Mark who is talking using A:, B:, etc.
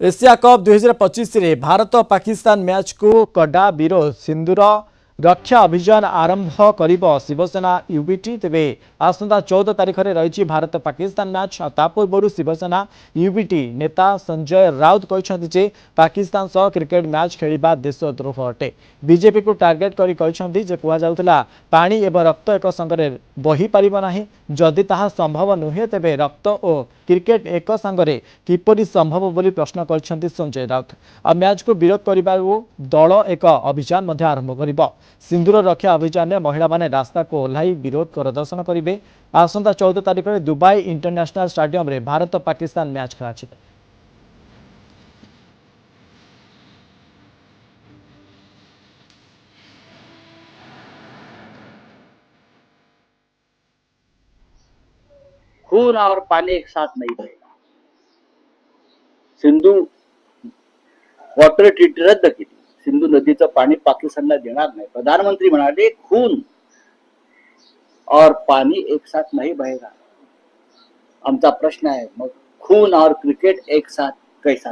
A: Asia cup 2025 रे Bharat Pakistan match को कड़ा विरोध सिंधुर रक्षा अभियान आरंभ करिब शिवसेना यूबीटी तेबे आसंता 14 तारिख में रही भारत पाकिस्तान मैच पूर्व शिवसेना यूबीटी नेता संजय राउत कहते जे पाकिस्तान सह क्रिकेट मैच खेलिबा देशद्रोह अटे। बीजेपी को टार्गेट करी कहते जे कहला पानी एवं रक्त एक संगे बही पारिब नाही, जदि ताहा संभव नुहे तेबे रक्त और क्रिकेट एक संगे किपरि संभव बोली प्रश्न कर संजय राउत। आ मैच को विरोध करने दल एक अभियान आरंभ कर सिंधुर रक्षा अभियान में महिला माने रास्ता को ओह्लाई विरोध प्रदर्शन करेंगे। आसंता 14 तारिख में दुबई इंटरनेशनल स्टेडियम रे भारत पाकिस्तान मैच खेला।
B: खून और पानी एक साथ नहीं बहेगा। सिंधू वॉटर ट्रीटी रद्द केली, सिंधू नदीचं पाणी पाकिस्तानला देणार नाही। प्रधानमंत्री म्हणाले खून और पानी एक साथ नहीं बहेगा। आमचा प्रश्न आहे मग खून और क्रिकेट एक साथ कैसा